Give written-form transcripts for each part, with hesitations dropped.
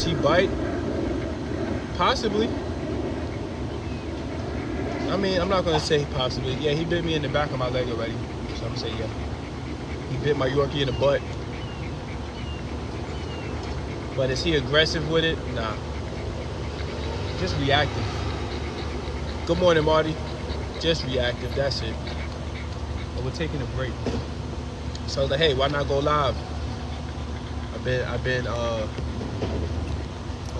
Does he bite? Possibly. I mean, I'm not gonna say possibly. Yeah, he bit me in the back of my leg already. So I'm gonna say yeah. He bit my Yorkie in the butt. But is he aggressive with it? Nah. Just reactive. Good morning, Marty. Just reactive, that's it. But we're taking a break. So I was like, hey, why not go live? I've been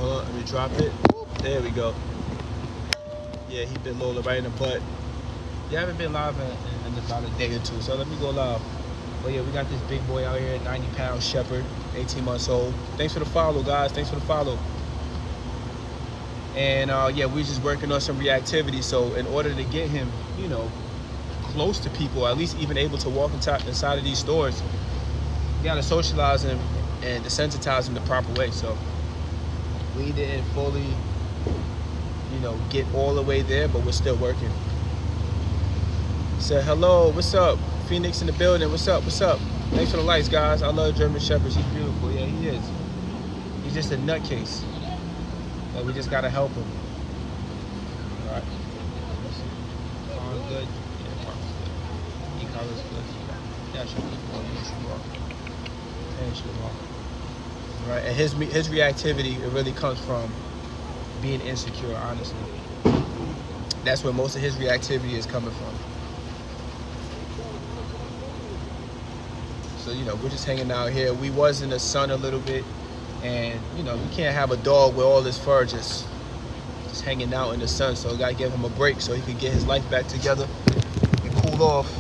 hold on, let me drop it. There we go. Yeah, he bit Lola right in the butt. Yeah, I haven't been live in about a day or two, so let me go live. But yeah, we got this big boy out here, 90-pound shepherd, 18 months old. Thanks for the follow, guys. Thanks for the follow. And yeah, we're just working on some reactivity. So in order to get him, you know, close to people, at least even able to walk inside of these stores, you gotta socialize him and desensitize him the proper way. So we didn't fully, you know, get all the way there, but we're still working. Say hello, what's up? Phoenix in the building, what's up, what's up? Thanks for the lights, guys. I love German Shepherds, he's beautiful. Yeah, he is. He's just a nutcase. But we just gotta help him. All right. Farm's good. Yeah, farm's good. E-collar's good. Yeah, should be good. Yeah, should walk. Yeah, should walk. All right, and his reactivity, it really comes from being insecure, honestly. That's where most of his reactivity is coming from. So, you know, we're just hanging out here. We was in the sun a little bit. And, you know, you can't have a dog with all this fur just hanging out in the sun. So I got to give him a break so he can get his life back together and cool off.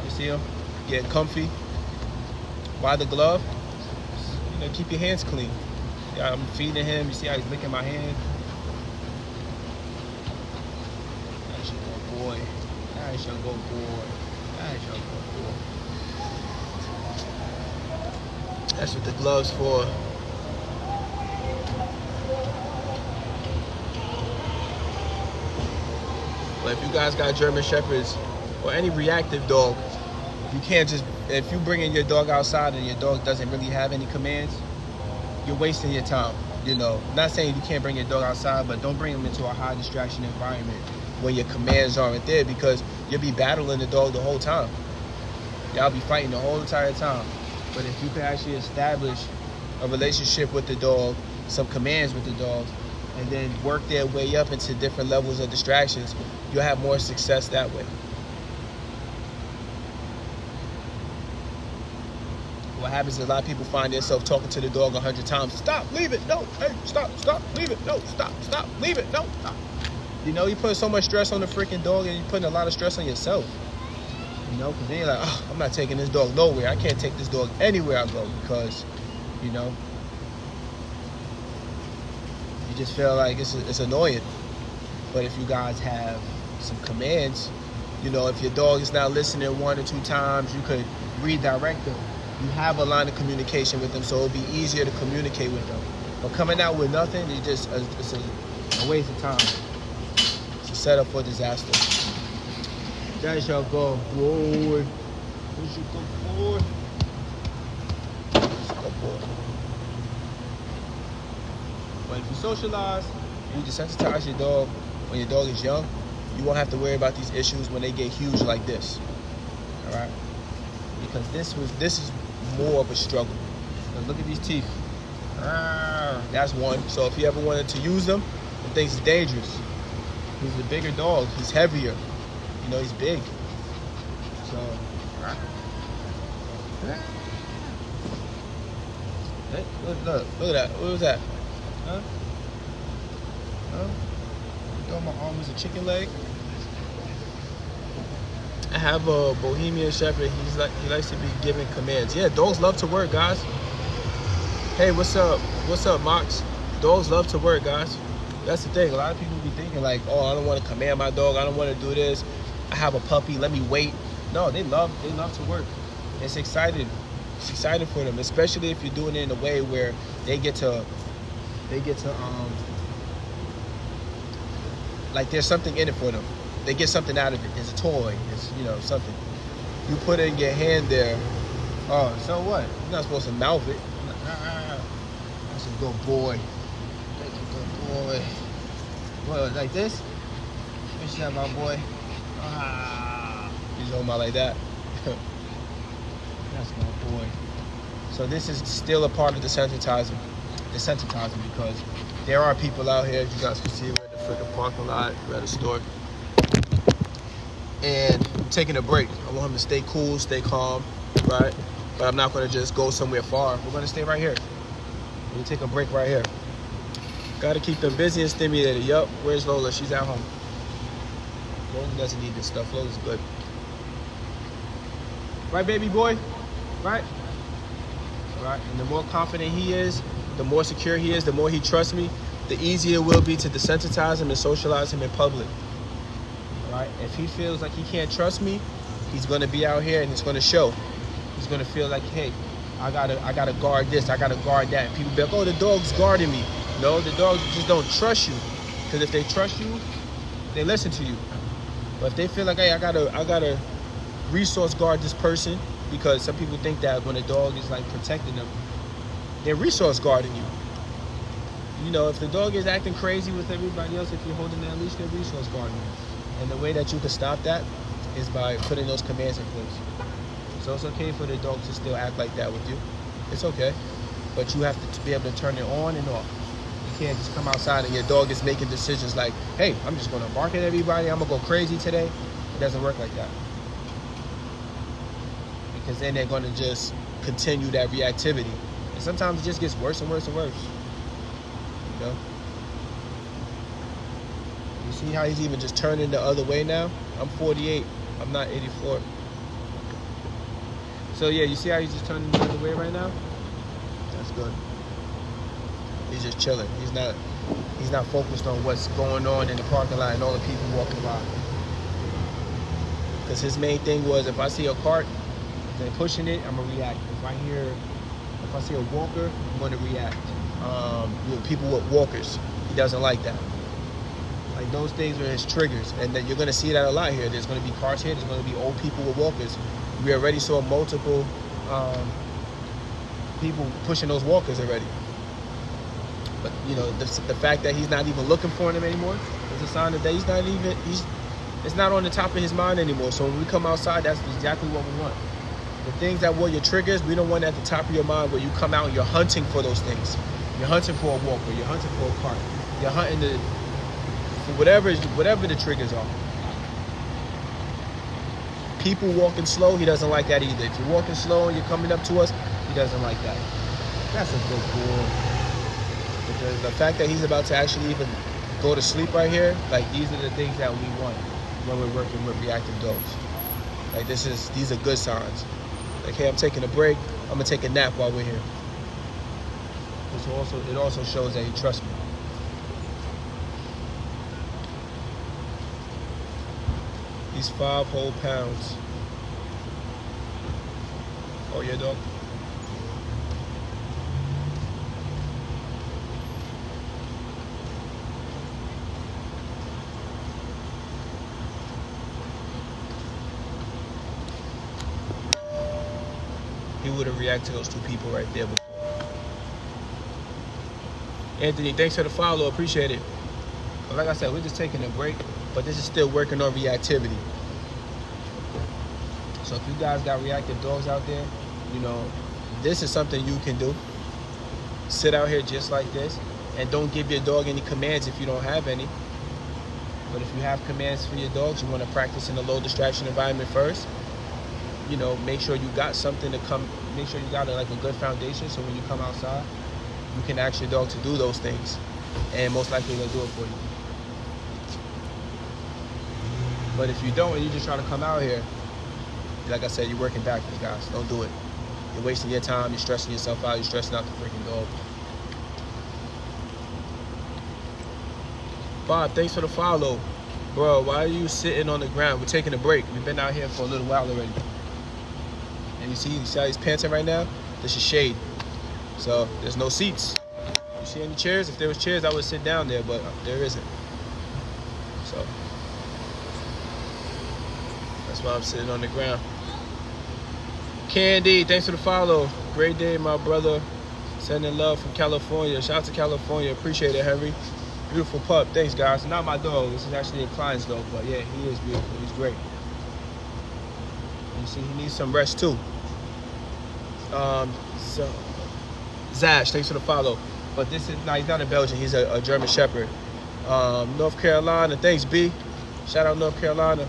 You see him? Getting comfy. Why the glove? You know, keep your hands clean. Yeah, I'm feeding him. You see how he's licking my hand? That's your good boy. That's your good boy. That's your good boy. That's what the glove's for. But if you guys got German Shepherds or any reactive dog, you can't just, if you bring in your dog outside and your dog doesn't really have any commands, you're wasting your time. You know, not saying you can't bring your dog outside, but don't bring him into a high distraction environment when your commands aren't there, because you'll be battling the dog the whole time. Y'all be fighting the whole entire time. But if you can actually establish a relationship with the dog, some commands with the dog, and then work their way up into different levels of distractions, you'll have more success that way. What happens is a lot of people find themselves talking to the dog 100 times. Stop, leave it, no, hey, stop, leave it, no, stop, leave it, no, stop. You know, you put so much stress on the freaking dog and you're putting a lot of stress on yourself. You know, because then you're like, oh, I'm not taking this dog nowhere. I can't take this dog anywhere I go because, you know, you just feel like it's annoying. But if you guys have some commands, you know, if your dog is not listening 1 or 2 times, you could redirect them. You have a line of communication with them, so it'll be easier to communicate with them. But coming out with nothing, it's a waste of time. It's a setup for disaster. That's your good boy. That's your good boy. That's your good boy. But if you socialize, you desensitize your dog when your dog is young, you won't have to worry about these issues when they get huge like this. All right? Because this is more of a struggle. Now look at these teeth. That's one. So if you ever wanted to use them, the thing's dangerous. He's a bigger dog. He's heavier. You know, he's big. So, hey, look at that. What was that? Huh? You thought my arm was a chicken leg? I have a Bohemian Shepherd. He likes to be giving commands. Yeah, dogs love to work, guys. Hey, what's up? What's up, Mox? Dogs love to work, guys. That's the thing. A lot of people be thinking like, oh, I don't want to command my dog. I don't want to do this. I have a puppy. Let me wait. No, they love to work. It's exciting. It's exciting for them, especially if you're doing it in a way where they get to like there's something in it for them. They get something out of it. It's a toy. It's, you know, something. You put in your hand there. Oh, so what? You're not supposed to mouth it. That's That's a good boy. That's a good boy. What, like this? What's that, my boy? Ah. He's on my like that. That's my boy. So this is still a part of desensitizing because there are people out here, as you guys can see, we're in the freaking parking lot, we're at a store, and I'm taking a break. I want him to stay cool, stay calm, right? But I'm not gonna just go somewhere far. We're gonna stay right here. We're gonna take a break right here. Gotta keep them busy and stimulated. Yup, where's Lola? She's at home. Lola doesn't need this stuff. Lola's good. Right, baby boy? Right? Right? And the more confident he is, the more secure he is, the more he trusts me, the easier it will be to desensitize him and socialize him in public. Right? If he feels like he can't trust me, he's gonna be out here and it's gonna show. He's gonna feel like, hey, I gotta guard this, I gotta guard that. And people be like, oh, the dog's guarding me. No, the dogs just don't trust you. Because if they trust you, they listen to you. But if they feel like, hey, I gotta resource guard this person, because some people think that when a dog is like protecting them, they're resource guarding you. You know, if the dog is acting crazy with everybody else, if you're holding that leash, they're resource guarding you. And the way that you can stop that is by putting those commands in place. So it's okay for the dog to still act like that with you. It's okay. But you have to be able to turn it on and off. You can't just come outside and your dog is making decisions like, hey, I'm just gonna bark at everybody, I'm gonna go crazy today. It doesn't work like that. Because then they're gonna just continue that reactivity. And sometimes it just gets worse and worse and worse. You know? You see how he's even just turning the other way now? I'm 48, I'm not 84. So yeah, you see how he's just turning the other way right now? That's good. He's just chilling. He's not focused on what's going on in the parking lot and all the people walking by. Because his main thing was, if I see a cart, they're pushing it, I'm gonna react. If I see a walker, I'm gonna react. You know, people with walkers, he doesn't like that. Like those things are his triggers, and then you're gonna see that a lot here. There's gonna be cars here. There's gonna be old people with walkers. We already saw multiple people pushing those walkers already. But you know, the fact that he's not even looking for them anymore is a sign that it's not on the top of his mind anymore. So when we come outside, that's exactly what we want. The things that were your triggers, we don't want at the top of your mind where you come out and you're hunting for those things. You're hunting for a walker, you're hunting for a cart, you're hunting for whatever the triggers are. People walking slow, he doesn't like that either. If you're walking slow and you're coming up to us, he doesn't like that. That's a good boy. Because the fact that he's about to actually even go to sleep right here, like these are the things that we want when we're working with reactive dogs. Like these are good signs. Like, hey, I'm taking a break, I'm gonna take a nap while we're here. It also shows that he trusts me. He's 5 whole pounds. Oh, yeah, dog? He would have reacted to those 2 people right there before. Anthony, thanks for the follow, appreciate it. But like I said, we're just taking a break, but this is still working on reactivity. So if you guys got reactive dogs out there, you know, this is something you can do. Sit out here just like this, and don't give your dog any commands if you don't have any. But if you have commands for your dogs, you want to practice in a low distraction environment first. You know, make sure you got something to come, make sure you got like a good foundation, so when you come outside, you can ask your dog to do those things, and most likely they'll do it for you. But if you don't, and you just try to come out here, like I said, you're working backwards, guys. Don't do it. You're wasting your time, you're stressing yourself out, you're stressing out the freaking dog. Bob, thanks for the follow. Bro, why are you sitting on the ground? We're taking a break. We've been out here for a little while already. And you see how he's panting right now? This is shade. So there's no seats. You see any chairs? If there was chairs, I would sit down there, but there isn't. So that's why I'm sitting on the ground. Candy, thanks for the follow. Great day, my brother. Sending love from California. Shout out to California. Appreciate it, Henry. Beautiful pup. Thanks, guys. Not my dog. This is actually a client's dog, but yeah, he is beautiful. He's great. You see, he needs some rest too. So Zash, thanks for the follow. But this is, he's not a Belgian. He's a German Shepherd. North Carolina. Thanks, B. Shout out North Carolina.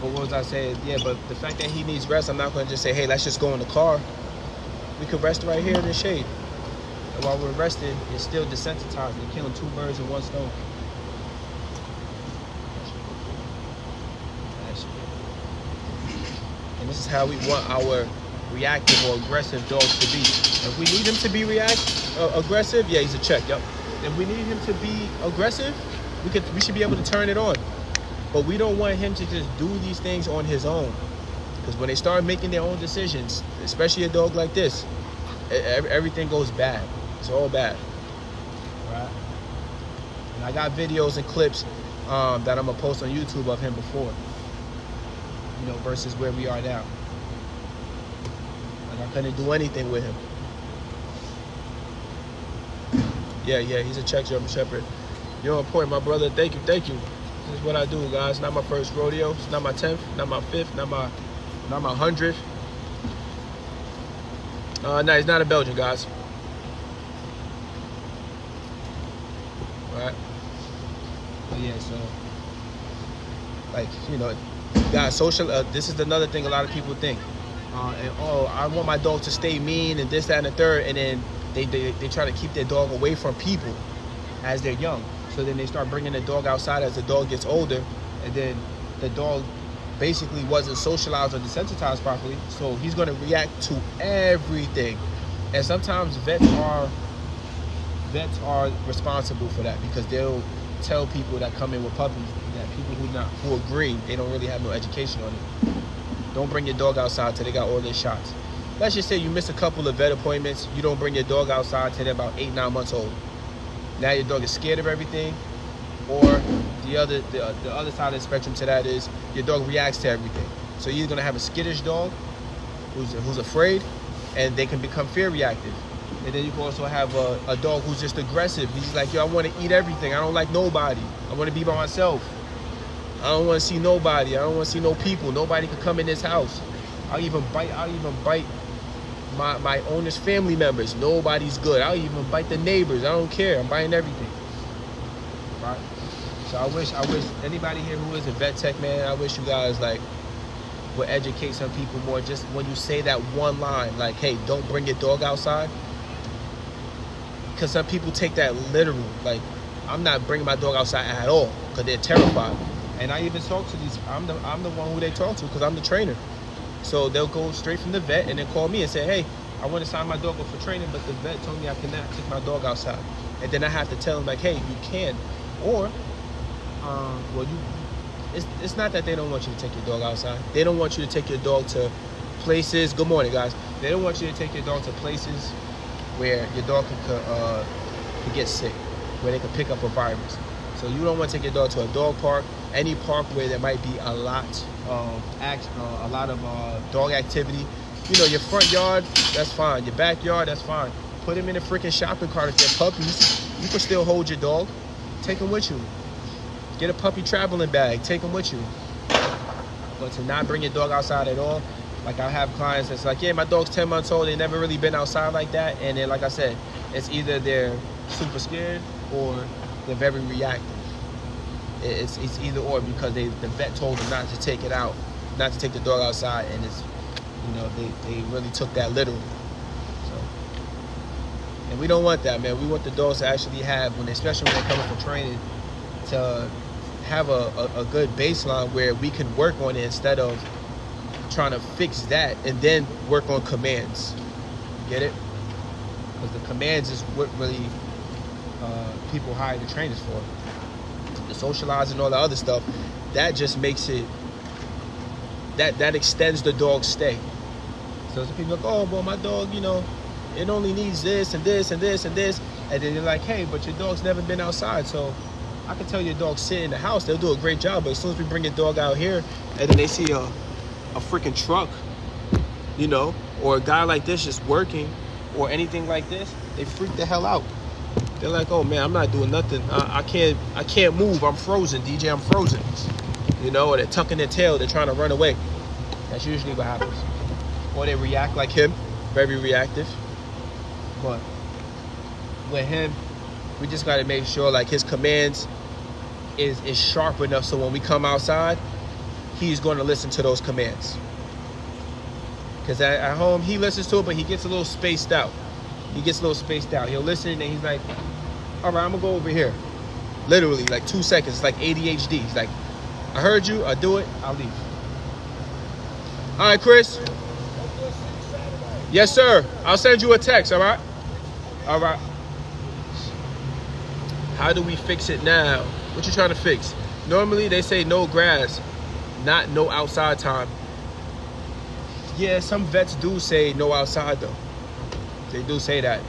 What was I saying? Yeah, but the fact that he needs rest, I'm not going to just say, hey, let's just go in the car. We could rest right here in the shade. And while we're resting, it's still desensitized. You're killing two birds with one stone. And this is how we want our reactive or aggressive dogs to be. If we need him to be aggressive, yeah, he's a check. Yep. If we need him to be aggressive, we should be able to turn it on. But we don't want him to just do these things on his own. Because when they start making their own decisions, especially a dog like this, everything goes bad. It's all bad. Right? And I got videos and clips that I'm going to post on YouTube of him before. You know, versus where we are now. Like I couldn't do anything with him. Yeah, he's a Czech German Shepherd. You're on point, my brother. Thank you. This is what I do, guys. Not my first rodeo. It's not my 10th, not my 5th, not my 100th. No, he's not a Belgian, guys. Right? But yeah, so like, you know, guys, social. This is another thing a lot of people think. I want my dog to stay mean and this, that, and the third, and then they try to keep their dog away from people as they're young. So then they start bringing the dog outside as the dog gets older, and then the dog basically wasn't socialized or desensitized properly, so he's going to react to everything. And sometimes vets are responsible for that, because they'll tell people that come in with puppies that people who agree, they don't really have no education on it. Don't bring your dog outside till they got all their shots. Let's just say you miss a couple of vet appointments, you don't bring your dog outside till they're about 8-9 months old. Now your dog is scared of everything. Or the other side of the spectrum to that is your dog reacts to everything. So you're gonna have a skittish dog who's afraid, and they can become fear reactive. And then you can also have a dog who's just aggressive. He's like, yo, I want to eat everything. I don't like nobody. I want to be by myself. I don't want to see nobody. I don't want to see no people. Nobody can come in this house. I'll even bite my owner's family members. Nobody's good. I'll even bite the neighbors. I don't care. I'm biting everything. Right? So I wish anybody here who is a vet tech, man, I wish you guys like would educate some people more. Just when you say that one line, like, hey, don't bring your dog outside. Because some people take that literal. Like, I'm not bringing my dog outside at all because they're terrified. And I even talk to these, I'm the one who they talk to because I'm the trainer. So they'll go straight from the vet and then call me and say, hey, I want to sign my dog up for training, but the vet told me I cannot take my dog outside. And then I have to tell them, like, hey, you can. Or, it's not that they don't want you to take your dog outside. They don't want you to take your dog to places. Good morning, guys. They don't want you to take your dog to places where your dog can get sick, where they can pick up a virus. So you don't want to take your dog to a dog park, any park where there might be a lot of dog activity. You know, your front yard, that's fine. Your backyard, that's fine. Put him in a freaking shopping cart. If they're puppies, you can still hold your dog. Take him with you. Get a puppy traveling bag. Take him with you. But to not bring your dog outside at all, like I have clients that's like, yeah, my dog's 10 months old. They never really been outside like that. And then, like I said, it's either they're super scared or they're very reactive. It's either or, because the vet told them not to take it out, not to take the dog outside, and it's, you know, they really took that literally. So, and we don't want that, man. We want the dogs to actually have, especially when they're coming for training, to have a good baseline where we can work on it instead of trying to fix that and then work on commands. Get it? Because the commands is what really people hire the trainers for. The socializing and all the other stuff, that just makes it, that extends the dog's stay. So some people are like, oh, well, my dog, you know, it only needs this and this and this and this. And then you're like, hey, but your dog's never been outside. So I can tell your dog sit in the house, they'll do a great job. But as soon as we bring your dog out here and then they see a freaking truck you know, or a guy like this just working or anything like this, they freak the hell out. They're like, oh man, I'm not doing nothing. I can't move. I'm frozen, DJ. I'm frozen. You know, or they're tucking their tail. They're trying to run away. That's usually what happens. Or they react like him, very reactive. But with him, we just got to make sure like his commands is sharp enough so when we come outside, he's going to listen to those commands. Because at home, he listens to it, but he gets a little spaced out. He'll listen, and he's like, all right, I'm going to go over here. Literally, like 2 seconds. It's like ADHD. He's like, I heard you. I do it. I'll leave. All right, Chris. Yes, sir. I'll send you a text, all right? All right. How do we fix it now? What you trying to fix? Normally, they say no grass, not no outside time. Yeah, some vets do say no outside, though. They do say that.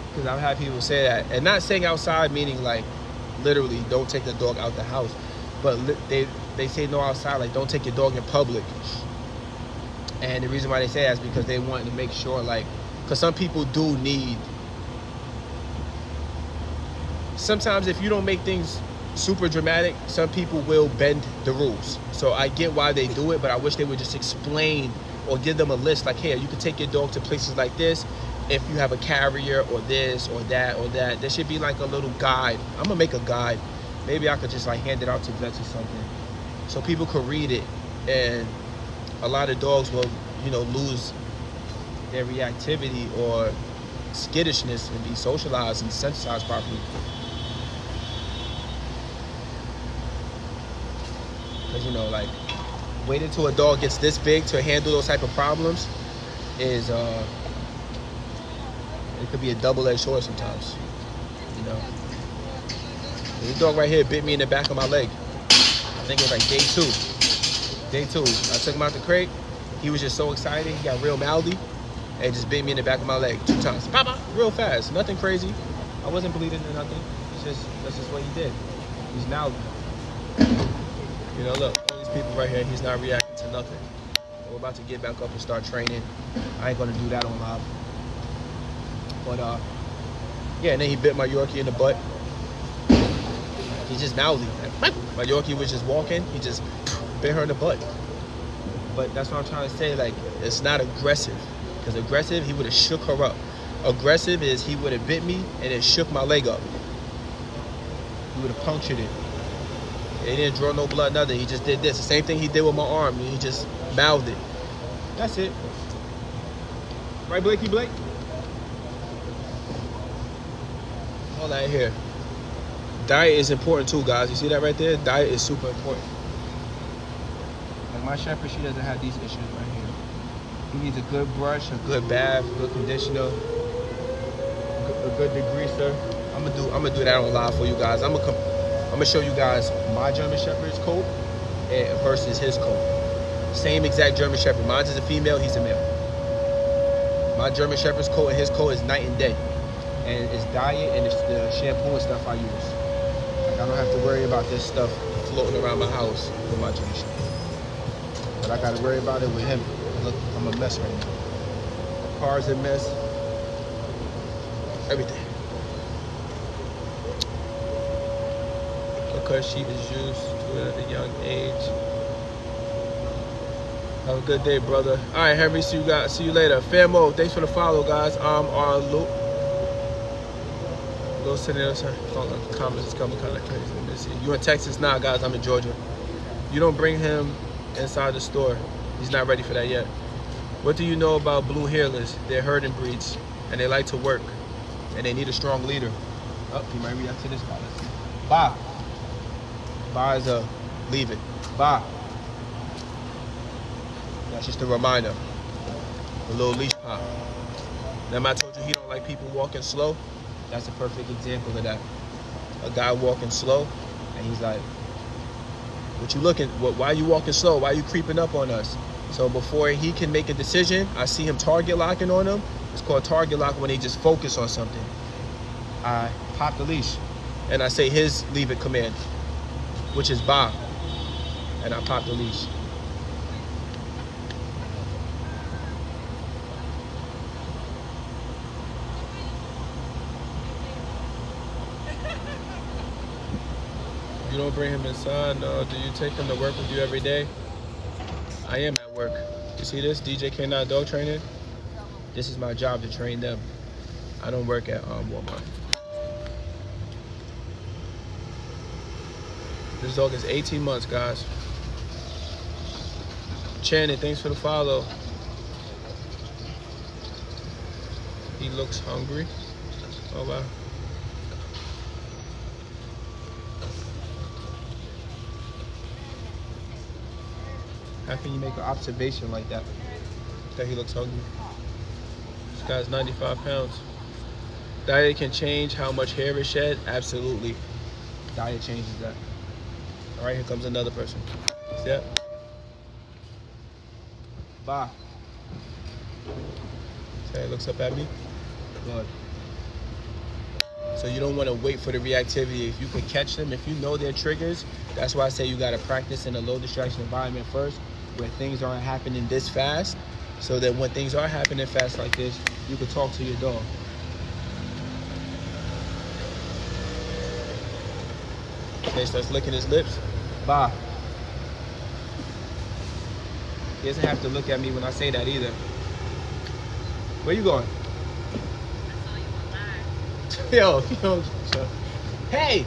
Because I've had people say that. And not saying outside meaning, like, literally, don't take the dog out the house. But they say no outside, like, don't take your dog in public. And the reason why they say that is because they want to make sure, like, because some people do need, sometimes if you don't make things super dramatic, some people will bend the rules. So I get why they do it, but I wish they would just explain or give them a list like, hey, you can take your dog to places like this if you have a carrier or this or that or that. There should be like a little guide. I'm gonna make a guide. Maybe I could just like hand it out to vets or something so people could read it. And a lot of dogs will, you know, lose their reactivity or skittishness and be socialized and sensitized properly. Because, you know, like, waiting till a dog gets this big to handle those type of problems is, it could be a double-edged sword sometimes, you know. This dog right here bit me in the back of my leg. I think it was like day two. I took him out the crate. He was just so excited. He got real mouthy and just bit me in the back of my leg 2 times. Papa, real fast. Nothing crazy. I wasn't bleeding or nothing. That's just what he did. He's mouthy. You know, look, all these people right here, he's not reacting to nothing. We're about to get back up and start training. I ain't gonna do that on live. But yeah, and then he bit my Yorkie in the butt. He's just mouthy. My Yorkie was just walking, he just bit her in the butt. But that's what I'm trying to say, like, it's not aggressive. Because aggressive, he would have shook her up. Aggressive is he would have bit me and it shook my leg up. He would have punctured it. He didn't draw no blood, nothing. He just did this. The same thing he did with my arm. He just mouthed it. That's it. Right, Blakey Blake? All that here. Diet is important too, guys. You see that right there? Diet is super important. Like my Shepherd, she doesn't have these issues right here. He needs a good brush, a good bath, a good conditioner, a good degreaser. I'm gonna do that on live for you guys. I'm gonna show you guys my German Shepherd's coat versus his coat. Same exact German Shepherd. Mine is a female, he's a male. My German Shepherd's coat and his coat is night and day. And it's diet and it's the shampoo and stuff I use. Like I don't have to worry about this stuff floating around my house with my German Shepherd. But I gotta worry about it with him. Look, I'm a mess right now. The car's a mess. Everything. Because she is used to it at a young age. Have a good day, brother. All right, Henry, see you later. Famo, thanks for the follow, guys. Our Luke. Little sitting comments is coming kind of crazy. Let me see. You in Texas? Nah, guys, I'm in Georgia. You don't bring him inside the store. He's not ready for that yet. What do you know about blue hairless? They're herding breeds, and they like to work, and they need a strong leader. Oh, he might react to this guy. Let's see. Bye. Bye is a leave it. Bye. That's just a reminder. A little leash pop. Remember I told you he don't like people walking slow? That's a perfect example of that. A guy walking slow, and he's like, "What you looking? Why are you walking slow? Why are you creeping up on us?" So before he can make a decision, I see him target locking on him. It's called target lock when they just focus on something. I pop the leash, and I say his leave it command, which is Bob, and I pop the leash. You don't bring him inside? No. Do you take him to work with you every day? I am at work. You see this? DJ K9 dog training? This is my job to train them. I don't work at Walmart. This dog is 18 months, guys. Channing, thanks for the follow. He looks hungry. Oh, wow. How can you make an observation like that? That he looks hungry. This guy's 95 pounds. Diet can change how much hair is shed? Absolutely. Diet changes that. All right, here comes another person. See that? Bye. So he looks up at me. Good. So you don't want to wait for the reactivity. If you can catch them, if you know their triggers, that's why I say you got to practice in a low distraction environment first, where things aren't happening this fast, so that when things are happening fast like this, you can talk to your dog. Okay, starts licking his lips. Bye. He doesn't have to look at me when I say that either. Where you going? Yo, hey,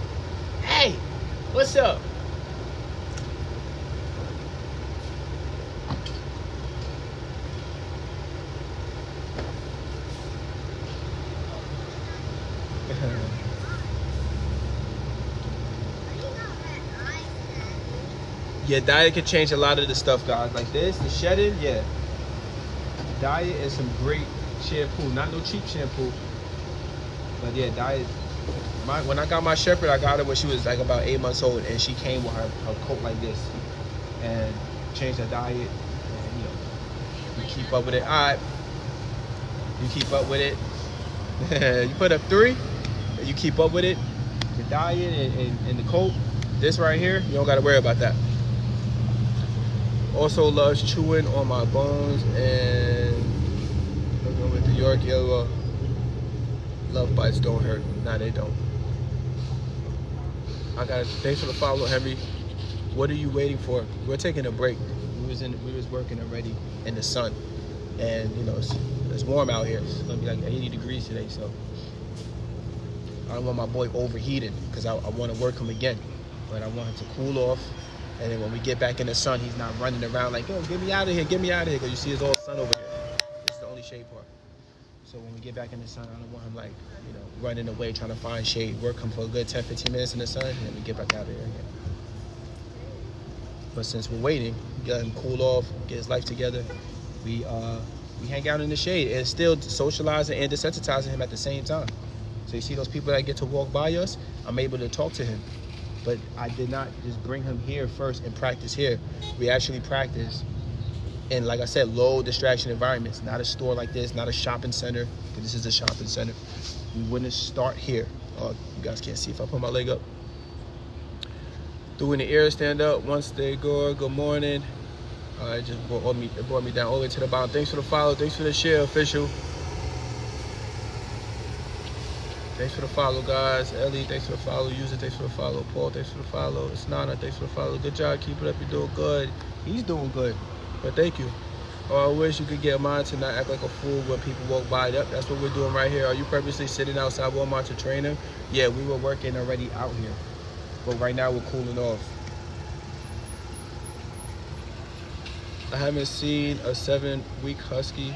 what's up? Yeah, diet can change a lot of the stuff, guys. Like this, the shedding, yeah. Diet is some great shampoo, not no cheap shampoo. But yeah, diet. When I got my Shepherd, I got her when she was like about 8 months old, and she came with her coat like this, and changed her diet. And you keep up with it. All right, you keep up with it. You put up 3, and you keep up with it. The diet and the coat. This right here, you don't got to worry about that. Also loves chewing on my bones and with the York Yellow. Love bites don't hurt. Nah, they don't. Thanks for the follow, Henry. What are you waiting for? We're taking a break. We was working already in the sun, and it's warm out here. It's gonna be like 80 degrees today, so I don't want my boy overheated because I want to work him again, but I want him to cool off. And then when we get back in the sun, he's not running around like, yo, get me out of here, because you see his all sun over here. This is the only shade part. So when we get back in the sun, I don't want him like, running away trying to find shade. Work him for a good 10, 15 minutes in the sun, and then we get back out of here again. But since we're waiting, get him cool off, get his life together, we hang out in the shade and still socializing and desensitizing him at the same time. So you see those people that get to walk by us, I'm able to talk to him. But I did not just bring him here first and practice here. We actually practice in, like I said, low distraction environments. Not a store like this, not a shopping center, because this is a shopping center. We wouldn't start here. Oh, you guys can't see if I put my leg up. Doing the ear stand up. Once they go, good morning. It just brought me down all the way to the bottom. Thanks for the follow. Thanks for the share, official. Thanks for the follow, guys. Ellie, thanks for the follow. User, thanks for the follow. Paul, thanks for the follow. It's Nana, thanks for the follow. Good job. Keep it up. You're doing good. He's doing good. But thank you. Oh, I wish you could get mine to not act like a fool when people walk by. Yep, that's what we're doing right here. Are you purposely sitting outside Walmart to train him? Yeah, we were working already out here. But right now we're cooling off. I haven't seen a 7-week husky.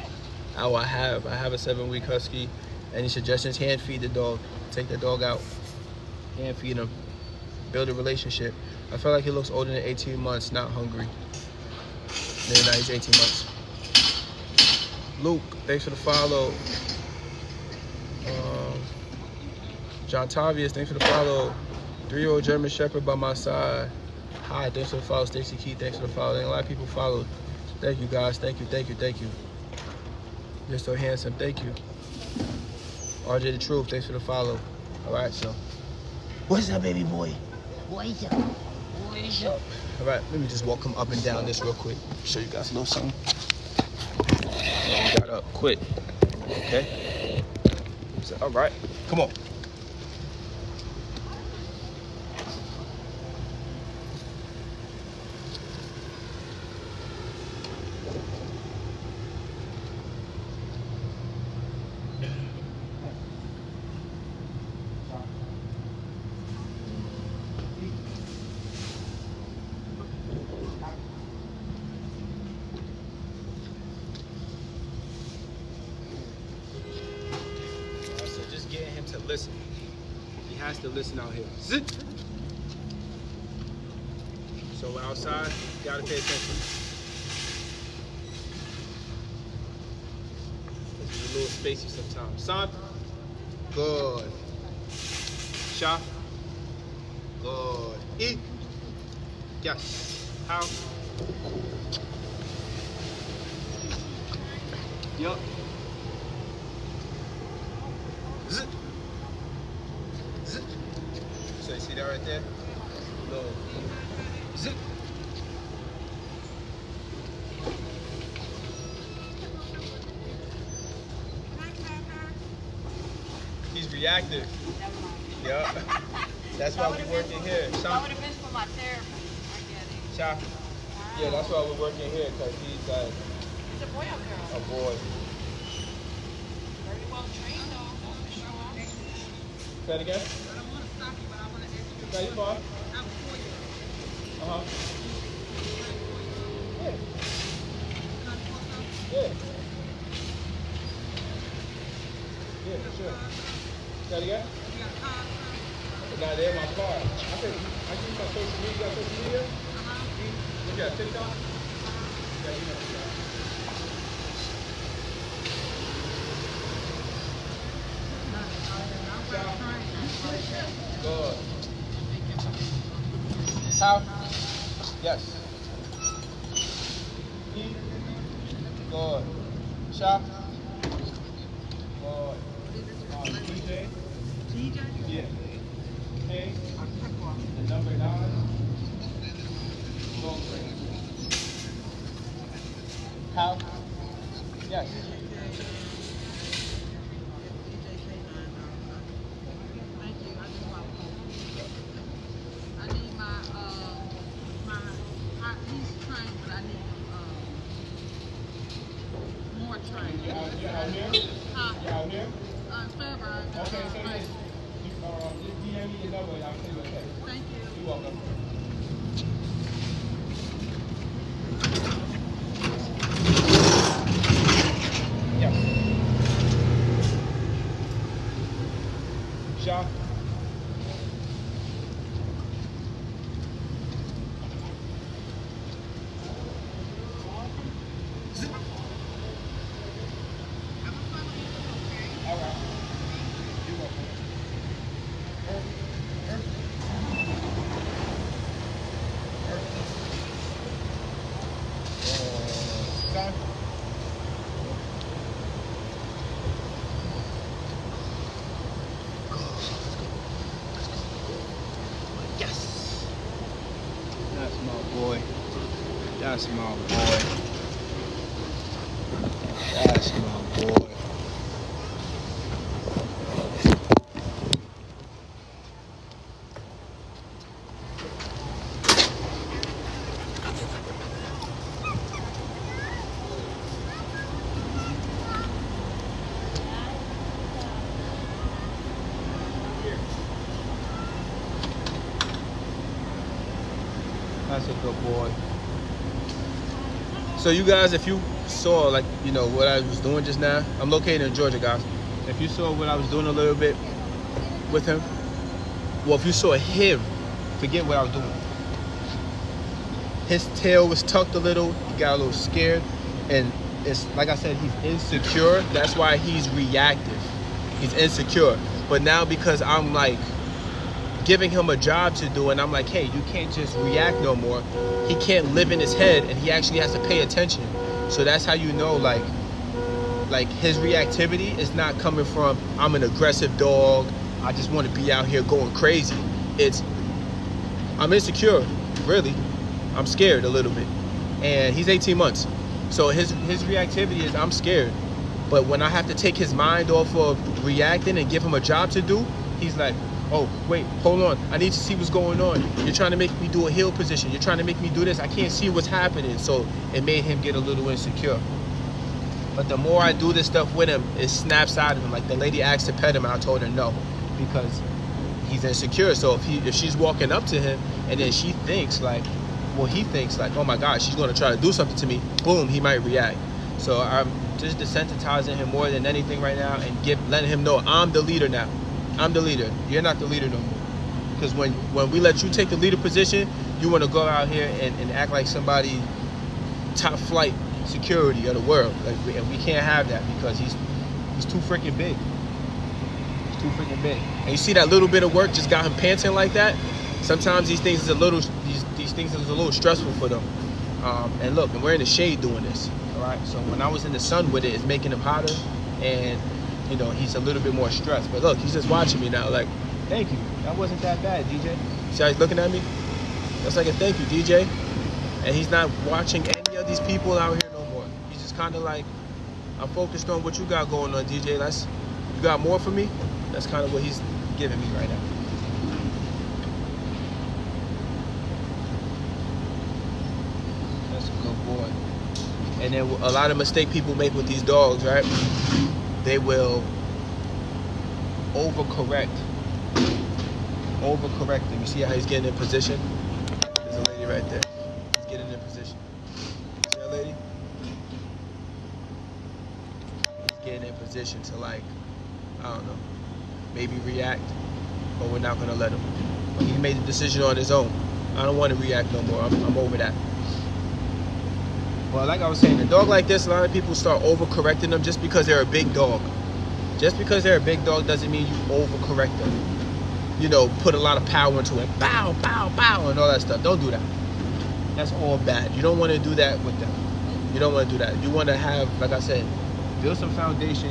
Oh, I have a 7-week husky. Any suggestions? Hand feed the dog. Take the dog out. Hand feed him. Build a relationship. I feel like he looks older than 18 months, not hungry. Maybe now he's 18 months. Luke, thanks for the follow. John Tavius, thanks for the follow. 3-year-old German Shepherd by my side. Hi, thanks for the follow. Stacy Key, thanks for the follow. A lot of people followed. Thank you, guys. Thank you. You're so handsome. Thank you. RJ the Truth, thanks for the follow. All right, so. What's up, baby boy? What's up? All right, let me just walk him up and down this real quick. Show you guys a little something. Got up quick. Okay. So, all right, come on. listen. He has to listen out here. Zit. So outside, you gotta pay attention. It's a little spacey sometimes. Son, good. Sha, good. Eat. Yes. How? Yup. Zit. Zit. So you see that right there? Low. Zit. He's reactive. Yup. That's why we're working here. That would have been for my therapy. I get it. Cha. Yeah, that's why we're working here, because he's like He's a boy or girl? a boy. Very well trained though, that's for sure. Say it again? I don't want to stop you, but I want to ask you. No, you're fine. I'm 4 years old. Uh-huh. Yeah. Can I talk to you? Yeah. Yeah, for sure. Say it again? You got cars? It's not there in my car. I think I use my social media. You got social media? You got TikTok? Yeah, you know TikTok. Good. How? Yes. Eat. Good. Shop. Good. DJ. DJ? Yeah. Hey. The number 9. Long range. How? Yes. Thank you. I just want to I need he's trained, but I need more training. You out here? Huh? You out here? Fairburn. Okay, so yes. Just DM me your number and I'll send you a text. Thank you. You're welcome. Yeah. Shop. All right. You're welcome. Son. Yes. That's my boy. That's my boy. That's my boy. That's a good boy. So you guys, if you saw, like, you know, what I was doing just now, I'm located in Georgia, guys. If you saw what I was doing a little bit with him, well, if you saw him, forget what I was doing. His tail was tucked a little, he got a little scared, and it's like I said, he's insecure. That's why he's reactive. He's insecure. But now because I'm like giving him a job to do, and I'm like, hey, you can't just react no more. He can't live in his head, and he actually has to pay attention. So that's how you know, like his reactivity is not coming from, I'm an aggressive dog, I just want to be out here going crazy. It's, I'm insecure, really. I'm scared a little bit. And he's 18 months. So his reactivity is, I'm scared. But when I have to take his mind off of reacting and give him a job to do, he's like, oh, wait, hold on. I need to see what's going on. You're trying to make me do a heel position. You're trying to make me do this. I can't see what's happening. So it made him get a little insecure. But the more I do this stuff with him, it snaps out of him. Like the lady asked to pet him, I told her no, because he's insecure. So if she's walking up to him and then she thinks like, well, he thinks like, oh my God, she's gonna try to do something to me, boom, he might react. So I'm just desensitizing him more than anything right now and letting him know I'm the leader now. I'm the leader. You're not the leader no more. Because when we let you take the leader position, you want to go out here and act like somebody top flight security of the world. And we can't have that because he's too freaking big. He's too freaking big. And you see that little bit of work just got him panting like that. Sometimes these things is a little stressful for them. And look, and we're in the shade doing this. All right. So when I was in the sun with it, it's making him hotter, and he's a little bit more stressed. But look, he's just watching me now. Like, thank you. That wasn't that bad, DJ. See how he's looking at me? That's like a thank you, DJ. And he's not watching any of these people out here no more. He's just kind of like, I'm focused on what you got going on, DJ. You got more for me? That's kind of what he's giving me right now. That's a good boy. And then a lot of mistake people make with these dogs, right? They will overcorrect them. You see how he's getting in position? There's a lady right there. He's getting in position. See that lady? He's getting in position to, like, I don't know, maybe react, but we're not gonna let him. But he made the decision on his own. I don't want to react no more. I'm over that. Well, like I was saying, a dog like this, a lot of people start overcorrecting them just because they're a big dog. Just because they're a big dog doesn't mean you overcorrect them. Put a lot of power into it. Bow, bow, bow, and all that stuff. Don't do that. That's all bad. You don't want to do that with them. You don't want to do that. You want to have, like I said, build some foundation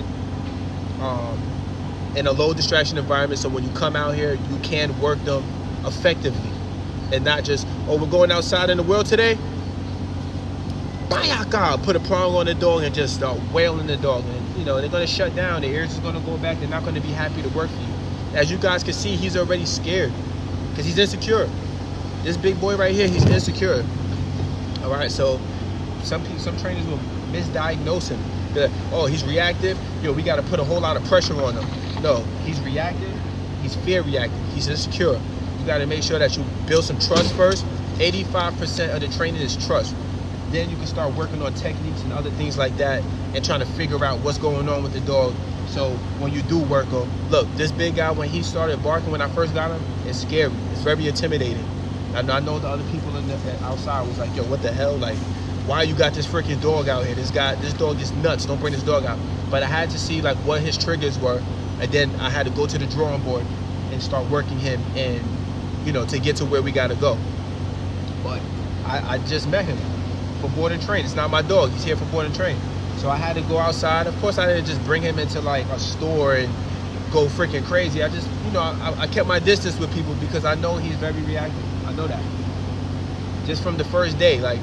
in a low distraction environment, so when you come out here, you can work them effectively. And not just, oh, we're going outside in the world today? Bayaka! Put a prong on the dog and just start wailing the dog. And, they're going to shut down. Their ears is going to go back. They're not going to be happy to work for you. As you guys can see, he's already scared because he's insecure. This big boy right here, he's insecure. All right, so some trainers will misdiagnose him. They're like, oh, he's reactive. We got to put a whole lot of pressure on him. No, he's reactive. He's fear reactive. He's insecure. You got to make sure that you build some trust first. 85% of the training is trust. Then you can start working on techniques and other things like that and trying to figure out what's going on with the dog. So when you do work him, look, this big guy, when he started barking when I first got him, it's scary. It's very intimidating. And I know the other people outside was like, yo, what the hell? Like, why you got this freaking dog out here? This dog is nuts. Don't bring this dog out. But I had to see like what his triggers were. And then I had to go to the drawing board and start working him and, to get to where we got to go. But I just met him for board and train. It's not my dog. He's here for board and train. So I had to go outside. Of course, I didn't just bring him into like a store and go freaking crazy. I just, I kept my distance with people because I know he's very reactive. I know that. Just from the first day, like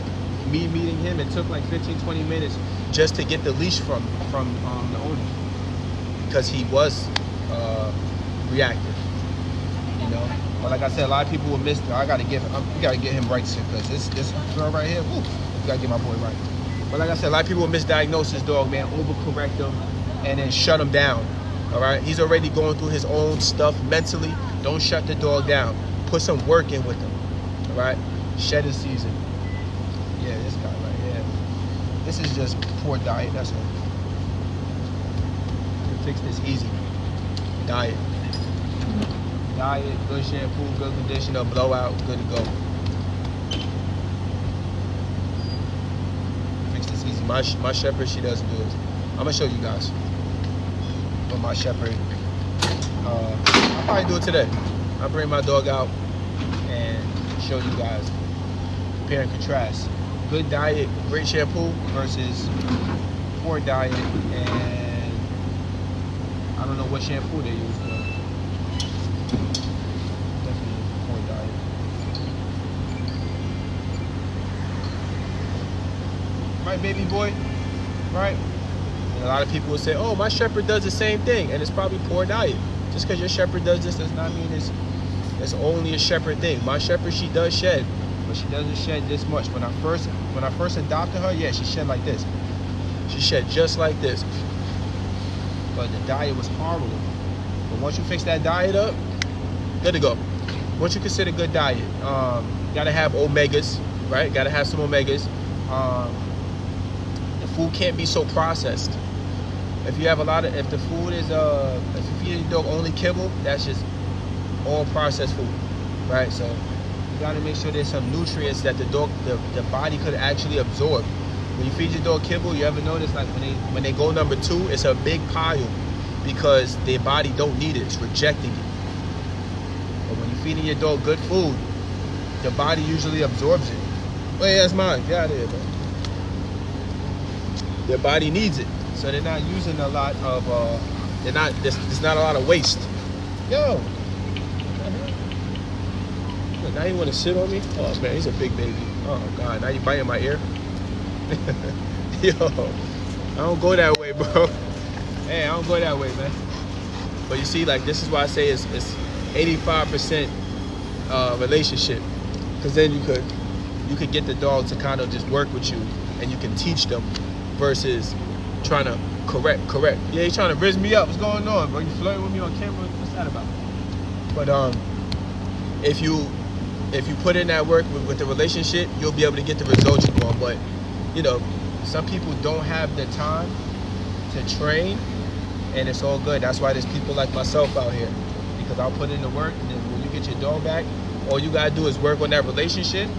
me meeting him, it took like 15-20 minutes just to get the leash from the owner because he was reactive. But like I said, a lot of people will miss. We gotta get him right because this girl right here. Woo, gotta get my boy right. But like I said, a lot of people will misdiagnose this dog, man, overcorrect him, and then shut him down. All right, he's already going through his own stuff mentally. Don't shut the dog down. Put some work in with him. All right, shedding season. Yeah, this guy right here. This is just poor diet. That's all. You can fix this easy. Diet, good shampoo, good conditioner, blowout, good to go. Easy. My shepherd, she doesn't do it. I'm gonna show you guys. But my shepherd, I'll probably do it today. I'll bring my dog out and show you guys. Compare and contrast. Good diet, great shampoo versus poor diet, and I don't know what shampoo they use, but definitely poor diet. Right, baby boy? Right? And a lot of people will say, oh, my shepherd does the same thing, and it's probably poor diet. Just because your shepherd does this does not mean it's only a shepherd thing. My shepherd, she does shed, but she doesn't shed this much. When I first adopted her, yeah, she shed like this. She shed just like this. But the diet was horrible. But once you fix that diet up, good to go. Once you consider good diet, gotta have omegas, right? Gotta have some omegas. The food can't be so processed. If you have if the food is, if you feeding your dog only kibble, that's just all processed food, right? So you gotta make sure there's some nutrients that the body could actually absorb. When you feed your dog kibble, you ever notice like when they go number 2, it's a big pile because their body don't need it, it's rejecting it. But when you're feeding your dog good food, the body usually absorbs it. Wait, that's mine. Get out of here, man. Their body needs it, so they're not using a lot of. There's not a lot of waste. Yo. Now you want to sit on me? Oh man, he's a big baby. Oh god, now you biting my ear. Yo, I don't go that way, bro. Hey, I don't go that way, man. But you see, like this is why I say it's 85% relationship, because then you could get the dog to kind of just work with you, and you can teach them, versus trying to correct. Yeah, you trying to rizz me up. What's going on, bro? You flirting with me on camera? What's that about? But if you put in that work with the relationship, you'll be able to get the results you want. But you know, some people don't have the time to train, and it's all good. That's why there's people like myself out here, because I'll put in the work, and then when you get your dog back, all you gotta do is work on that relationship.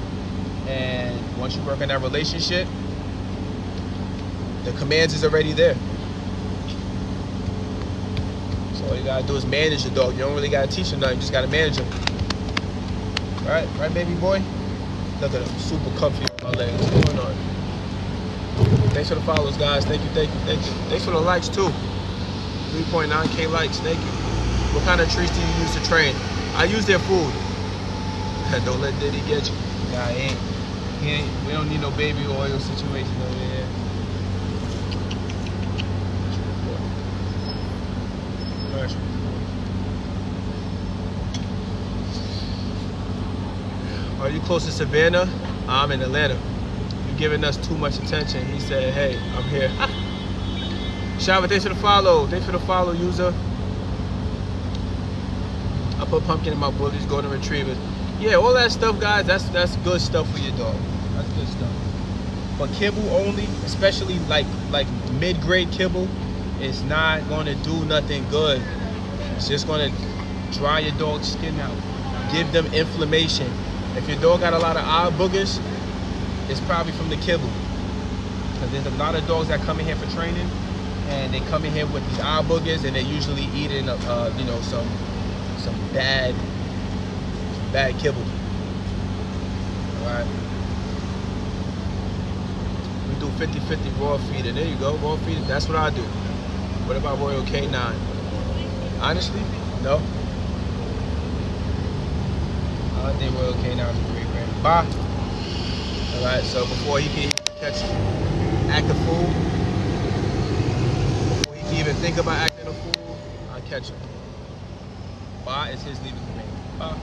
And once you work on that relationship, the commands is already there. So all you gotta do is manage the dog. You don't really gotta teach him nothing, you just gotta manage him. Right, baby boy? Look at him, super comfy on my legs. What's going on? Thanks for the follows, guys. Thank you. Thanks for the likes too. 3.9K likes, thank you. What kind of treats do you use to train? I use their food. Don't let Diddy get you. Nah, he ain't. We don't need no baby oil situation over here. Are you close to Savannah? I'm in Atlanta. You're giving us too much attention. He said, hey, I'm here. Shava, thanks for the follow. Thanks for the follow, user. I put pumpkin in my bullies, golden retrievers. Yeah, all that stuff, guys, that's good stuff for your dog. That's good stuff. But kibble only, especially like mid-grade kibble, is not going to do nothing good. It's just going to dry your dog's skin out, give them inflammation. If your dog got a lot of eye boogers, it's probably from the kibble. Because there's a lot of dogs that come in here for training, and they come in here with these eye boogers, and they're usually eating, some bad kibble. All right. We do 50-50 raw feeder. There you go, raw feeder. That's what I do. What about Royal K9? Honestly, no. I think Royal K9 is a great brand. Bye. All right. So before he can catch active food, before he can even think about acting a fool, I catch him. Bye is his leaving command. Bye.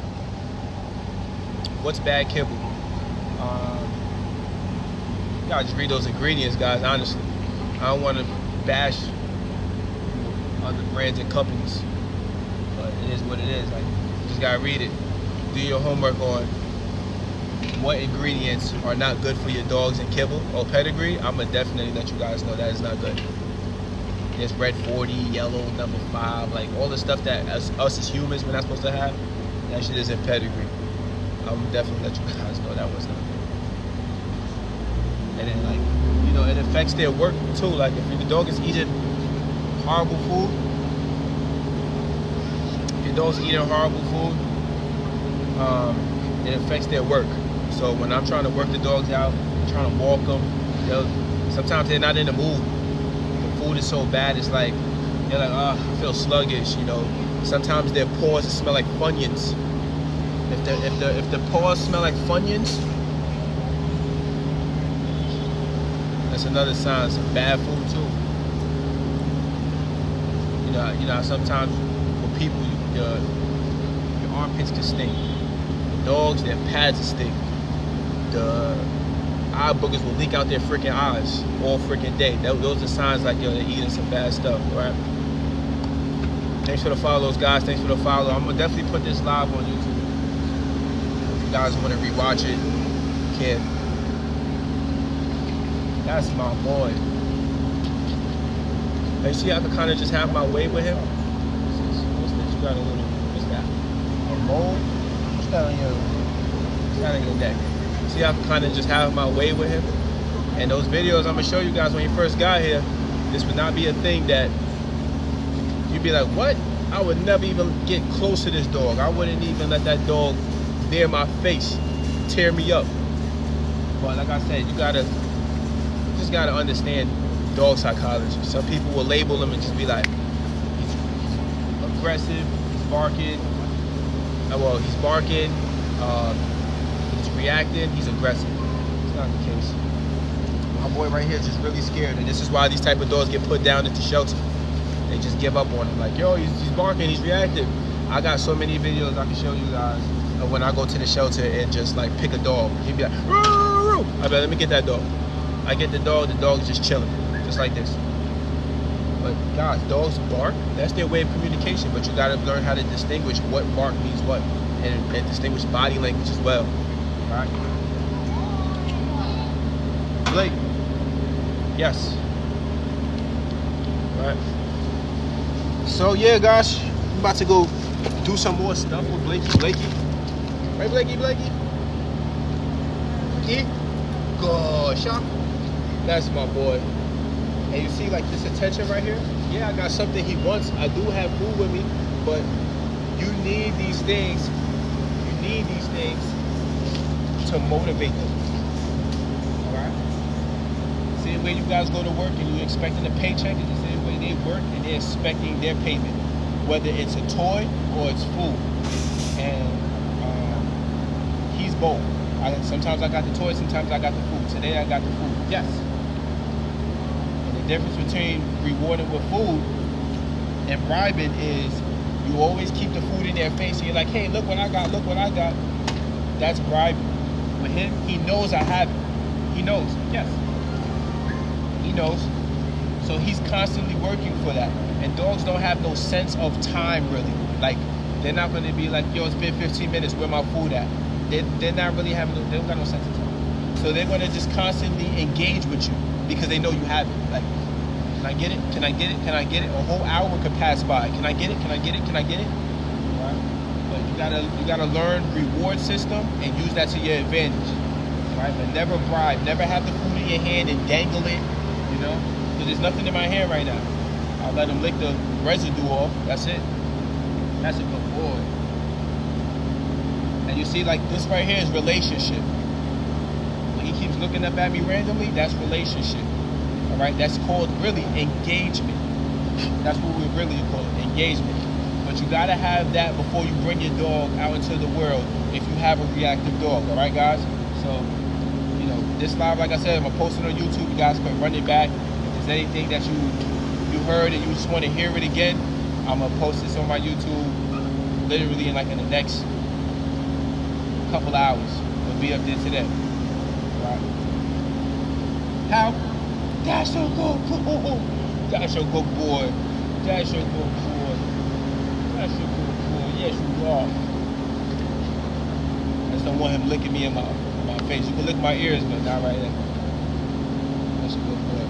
What's bad kibble? You gotta just read those ingredients, guys. Honestly, I don't want to bash other brands and companies, but it is what it is. Like, you just gotta read it. Do your homework on what ingredients are not good for your dogs in kibble or pedigree. I'm gonna definitely let you guys know that is not good. There's red 40, yellow number 5, like all the stuff that us as humans we're not supposed to have. That shit is in pedigree. I'm definitely let you guys know that was not good. And then, like, you know, it affects their work too. Like, if your dog is eating horrible food, if your dog's eating horrible food, it affects their work. So when I'm trying to work the dogs out, trying to walk them, sometimes they're not in the mood. The food is so bad, it's like they're like, I feel sluggish. You know, sometimes their paws smell like Funyuns. If the paws smell like Funyuns, that's another sign. Some bad food too. You know, sometimes for people, your armpits can stink. Dogs, their pads will stink. The eye boogers will leak out their freaking eyes all freaking day. Those are signs like, yo, they're eating some bad stuff, right? Thanks for the follows, guys. Thanks for the follow. I'm gonna definitely put this live on YouTube. If you guys want to rewatch it, you can. That's my boy. Like, see, I can kind of just have my way with him. got a little, what's that? A mole? What's that on your neck? See, I kind of just have my way with him. And those videos I'm gonna show you guys when he first got here, this would not be a thing that you'd be like, what? I would never even get close to this dog. I wouldn't even let that dog near my face, tear me up. But like I said, you just gotta understand dog psychology. Some people will label him and just be like, he's aggressive, he's barking. Well, he's barking, he's reacting, he's aggressive. It's not the case. My boy right here is just really scared, and this is why these type of dogs get put down into shelter. They just give up on him. Like, yo, he's barking, he's reactive. I got so many videos I can show you guys of when I go to the shelter and just like pick a dog. He'd be like, roo, roo, roo. I bet, let me get that dog. I get the dog's just chilling, just like this. But guys, dogs bark, that's their way of communication, but you gotta learn how to distinguish what bark means what, and distinguish body language as well. All right? Blake. Yes. All right. So yeah, guys, I'm about to go do some more stuff with Blakey. Right, Blakey? Yeah. Gosh, that's my boy. And you see, like, this attention right here? Yeah, I got something he wants. I do have food with me, but you need these things. You need these things to motivate them. All right? Same way you guys go to work and you're expecting a paycheck is the same way they work and they're expecting their payment, whether it's a toy or it's food. And he's both. Sometimes I got the toy, sometimes I got the food. Today I got the food. Yes. And the difference between rewarding with food and bribing is you always keep the food in their face and you're like, hey, look what I got, look what I got. That's bribing. With him, he knows I have it. He knows. Yes. He knows. So he's constantly working for that. And dogs don't have no sense of time, really. Like, they're not going to be like, yo, it's been 15 minutes, where my food at? They're not really having, they don't got no sense of time. So they're going to just constantly engage with you because they know you have it. Like, can I get it? Can I get it? Can I get it? A whole hour could pass by. Can I get it? Can I get it? Can I get it? Right? But you gotta learn reward system and use that to your advantage. Right? But never bribe. Never have the food in your hand and dangle it. You know? Because there's nothing in my hand right now. I'll let him lick the residue off. That's it. That's a good boy. And you see, like, this right here is relationship. When he keeps looking up at me randomly, that's relationship. All right? That's called, really, engagement. That's what we really call it, engagement. But you got to have that before you bring your dog out into the world if you have a reactive dog. All right, guys? So, you know, this live, like I said, I'm going to post it on YouTube. You guys can run it back. If there's anything that you heard and you just want to hear it again, I'm going to post this on my YouTube literally in the next couple hours. It'll be up there today. Right? How? That's your good boy. That's your good boy. That's your good boy. That's your good boy. Yes, you are. I just don't want him licking me in my face. You can lick my ears, but not right there. That's a good boy.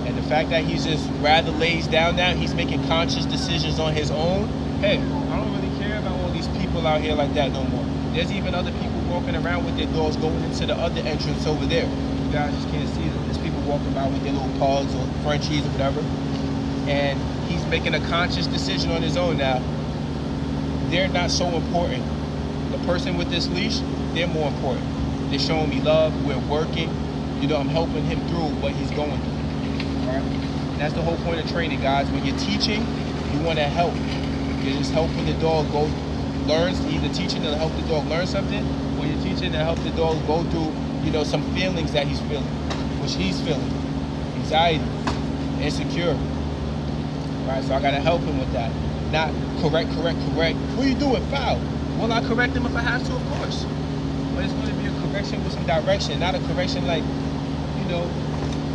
And the fact that he's just rather lays down now, he's making conscious decisions on his own. Hey, I don't really care about all these people out here like that no more. There's even other people walking around with their dogs going into the other entrance over there. You guys just can't see them. There's people walking around with their little pugs or Frenchies or whatever. And he's making a conscious decision on his own now. They're not so important. The person with this leash, they're more important. They're showing me love. We're working. You know, I'm helping him through what he's going through. All right? And that's the whole point of training, guys. When you're teaching, you want to help. You're just helping the dog learn, either teaching to help the dog learn something, or you're teaching to help the dog go through, you know, some feelings that he's feeling, which he's feeling. Anxiety, insecure. Right? So I gotta help him with that. Not correct. What are you doing? Foul. Will I correct him if I have to? Of course. But it's gonna be a correction with some direction, not a correction like, you know,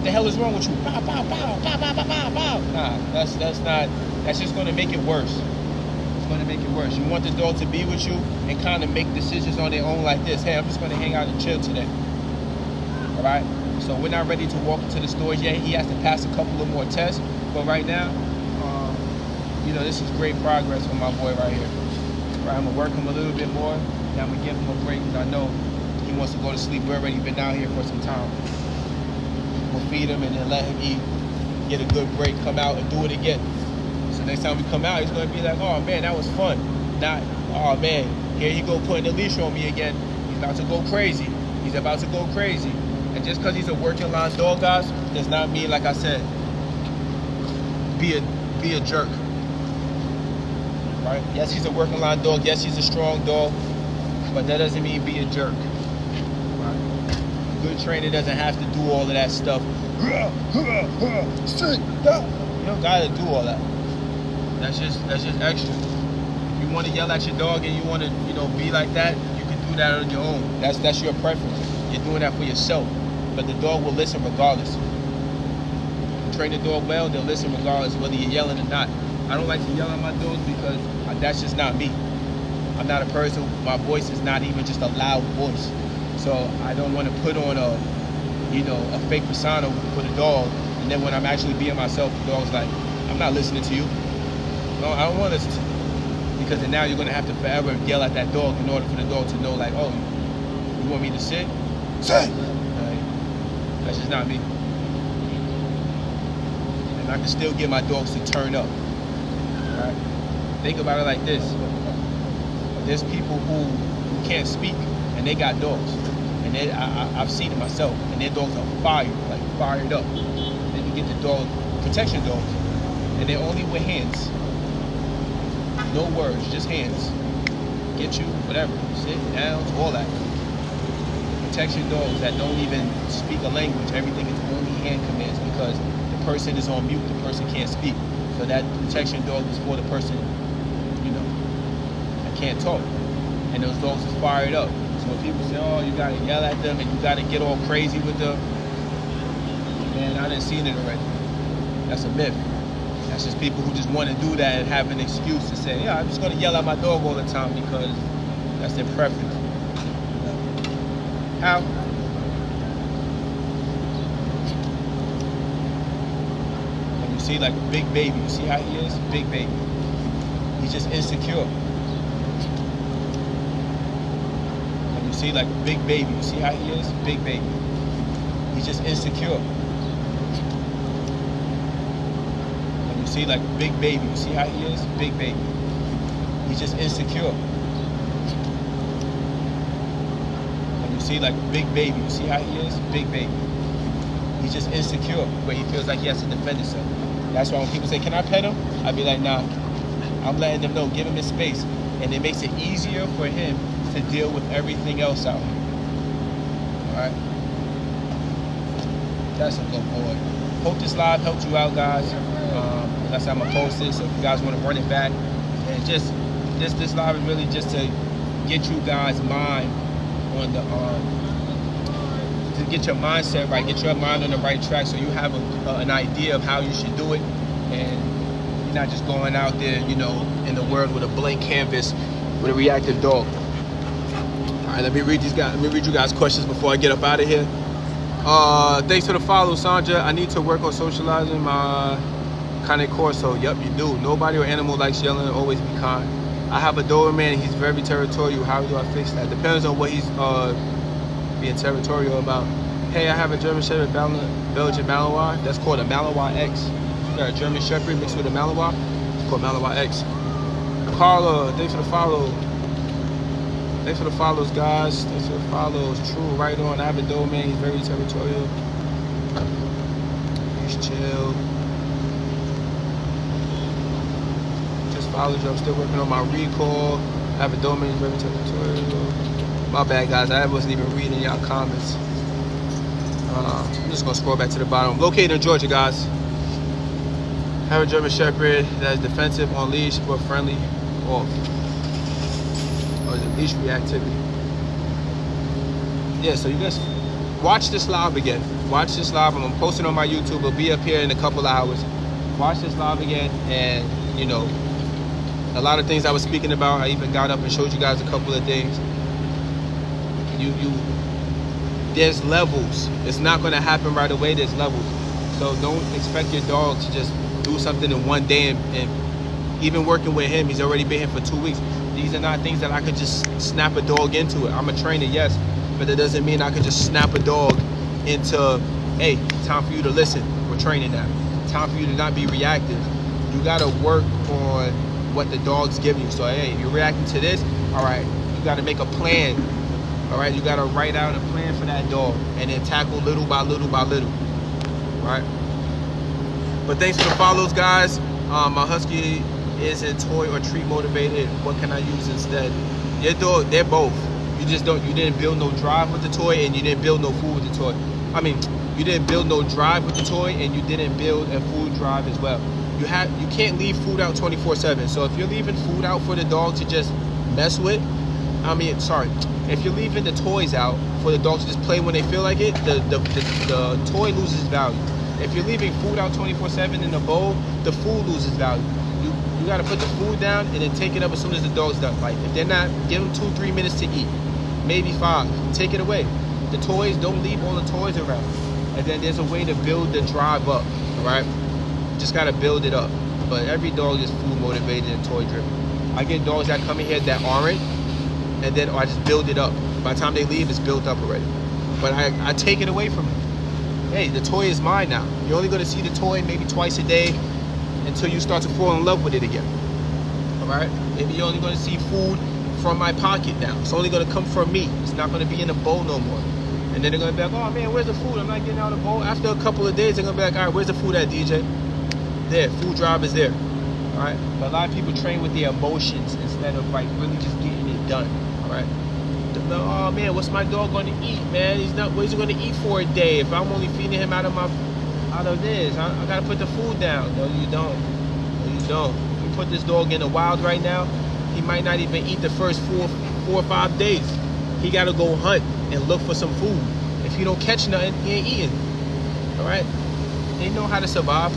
the hell is wrong with you? Bow, bow, bow, bow, bow, bow, bow, bow. Nah, that's just gonna make it worse. It's gonna make it worse. You want the dog to be with you and kind of make decisions on their own like this. Hey, I'm just gonna hang out and chill today. All right? So we're not ready to walk into the stores yet. He has to pass a couple of more tests. But right now, you know, this is great progress for my boy right here. Right, I'm gonna work him a little bit more. Then I'm gonna give him a break because I know he wants to go to sleep. We've already been out here for some time. We'll feed him and then let him eat, get a good break, come out and do it again. So next time we come out, he's gonna be like, oh man, that was fun. Not, oh man, here you go putting the leash on me again. He's about to go crazy. He's about to go crazy. And just because he's a working line dog, guys, does not mean, like I said, be a jerk. Right? Yes, he's a working line dog. Yes, he's a strong dog, but that doesn't mean be a jerk. Right? Good trainer doesn't have to do all of that stuff. You don't gotta do all that. That's just extra. If you want to yell at your dog and you want to, you know, be like that, you can do that on your own. That's your preference. You're doing that for yourself. But the dog will listen regardless. You train the dog well, they'll listen regardless whether you're yelling or not. I don't like to yell at my dogs because that's just not me. I'm not a person, my voice is not even just a loud voice. So I don't want to put on a fake persona for the dog. And then when I'm actually being myself, the dog's like, I'm not listening to you. No, I don't want to listen to you. Because then now you're going to have to forever yell at that dog in order for the dog to know, like, oh, you want me to sit? Sit! That's just not me. And I can still get my dogs to turn up. Right? Think about it like this. There's people who can't speak and they got dogs. And I've seen it myself. And their dogs are fired up. Then you get the dog, protection dogs. And they're only with hands. No words, just hands. Get you, whatever. Sit, down, all that. Protection dogs that don't even speak a language. Everything is only hand commands because the person is on mute. The person can't speak. So that protection dog is for the person, that can't talk. And those dogs are fired up. So when people say, oh, you gotta yell at them and you gotta get all crazy with them, man, I done seen it already. That's a myth. That's just people who just want to do that and have an excuse to say, yeah, I'm just gonna yell at my dog all the time because that's their preference. How? And you see, like a big baby. You see how he is? Big baby. He's just insecure. And you see, like a big baby. You see how he is? Big baby. He's just insecure. And you see, like a big baby. You see how he is? Big baby. He's just insecure. See, like a big baby. You see how he is? Big baby. He's just insecure, where he feels like he has to defend himself. That's why when people say, can I pet him? I'd be like, nah. I'm letting them know, give him his space. And it makes it easier for him to deal with everything else out here. Alright? That's a good boy. Hope this live helped you out, guys. That's how I'm going to post it. So if you guys want to run it back. And just, this live is really just to get you guys' mind on the to get your mindset right, get your mind on the right track, so you have an idea of how you should do it, and you're not just going out there, in the world with a blank canvas with a reactive dog. All right, let me read you guys questions before I get up out of here. Thanks for the follow, Sandra. I need to work on socializing my Cane Corso. Yep, you do. Nobody or animal likes yelling. Always be kind. I have a Doberman. He's very territorial. How do I fix that? Depends on what he's being territorial about. Hey, I have a German Shepherd Belgian Malinois. That's called a Malinois X. You got a German Shepherd mixed with a Malinois. It's called Malinois X. Carla, thanks for the follow. Thanks for the follows, guys. Thanks for the follows. True, right on. I have a Doberman. He's very territorial. He's chill. I'm still working on my recall. I have a Doberman, very territorial. My bad, guys. I wasn't even reading y'all comments. I'm just gonna scroll back to the bottom. Located in Georgia, guys. I have a German Shepherd that is defensive on leash but friendly off. Or is it leash reactivity? Yeah. So you guys watch this live again. Watch this live. I'm gonna post it on my YouTube. It'll be up here in a couple hours. Watch this live again, and a lot of things I was speaking about, I even got up and showed you guys a couple of things. There's levels. It's not going to happen right away. There's levels. So don't expect your dog to just do something in one day and Even working with him, he's already been here for 2 weeks. These are not things that I could just snap a dog into it. I'm a trainer, yes, but that doesn't mean I could just snap a dog into, hey, time for you to listen. We're training now. Time for you to not be reactive. You gotta work on what the dog's giving you. So, hey, you're reacting to this, all right, you gotta make a plan. All right, you gotta write out a plan for that dog and then tackle little by little by little, right? But thanks for the follows, guys. My husky isn't toy or treat motivated. What can I use instead? Your dog, they're both. You didn't build no drive with the toy, and you didn't build no food with the toy. I mean, you didn't build no drive with the toy, and you didn't build a food drive as well. You can't leave food out 24/7. So if you're leaving food out for the dog to just mess with, if you're leaving the toys out for the dog to just play when they feel like it, the toy loses value. If you're leaving food out 24/7 in a bowl, the food loses value. You gotta put the food down and then take it up as soon as the dog's done. Like, if they're not, give them 2-3 minutes to eat, maybe 5. Take it away. The toys, don't leave all the toys around. And then there's a way to build the drive up, all right? Just gotta build it up. But every dog is food motivated and toy driven. I get dogs that come in here that aren't, and then I just build it up. By the time they leave, it's built up already. But I take it away from them. Hey, the toy is mine now. You're only gonna see the toy maybe twice a day until you start to fall in love with it again. All right? Maybe you're only gonna see food from my pocket now. It's only gonna come from me. It's not gonna be in a bowl no more. And then they're gonna be like, oh man, where's the food? I'm not getting out of the bowl. After a couple of days, they're gonna be like, all right, where's the food at, DJ? There, food drive is there. All right? But a lot of people train with their emotions instead of like really just getting it done. All right? Oh man, what's my dog gonna eat, man? What's he gonna eat for a day if I'm only feeding him out of this? I gotta put the food down. No, you don't. No, you don't. If you put this dog in the wild right now, he might not even eat the first 4 or 5 days. He gotta go hunt and look for some food. If he don't catch nothing, he ain't eating. All right? They know how to survive.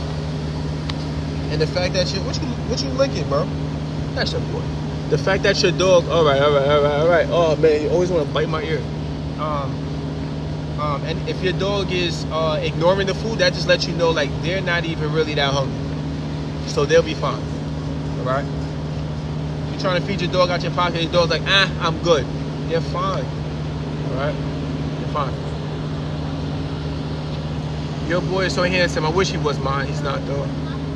And the fact that what you licking, bro? That's your boy. The fact that your dog, all right. Oh man, you always want to bite my ear. And if your dog is ignoring the food, that just lets you know like they're not even really that hungry, so they'll be fine. All right. You're trying to feed your dog out your pocket, your dog's like, I'm good. They're fine. All right. They're fine. Your boy is so handsome. I wish he was mine. He's not though.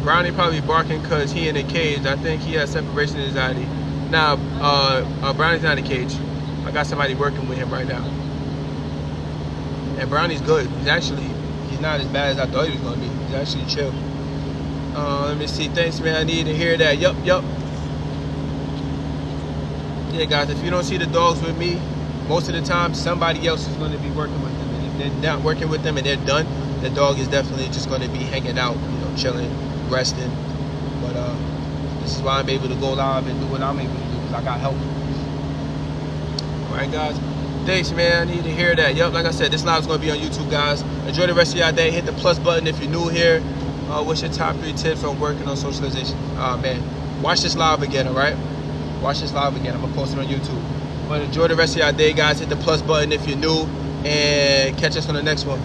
Brownie probably barking because he in a cage. I think he has separation anxiety. Now, Brownie's not in a cage. I got somebody working with him right now. And Brownie's good. He's not as bad as I thought he was going to be. He's actually chill. Let me see. Thanks, man. I need to hear that. Yup. Yeah, guys, if you don't see the dogs with me, most of the time, somebody else is going to be working with them. And if they're not working with them and they're done, the dog is definitely just going to be hanging out, chilling, resting. But this is why I'm able to go live and do what I'm able to do, because I got help. Alright, guys. Thanks, man. I need to hear that. Yup, like I said, this live is going to be on YouTube, guys. Enjoy the rest of your day. Hit the plus button if you're new here. What's your top 3 tips on working on socialization? Man, watch this live again, alright? Watch this live again. I'm going to post it on YouTube. But enjoy the rest of your day, guys. Hit the plus button if you're new. And catch us on the next one.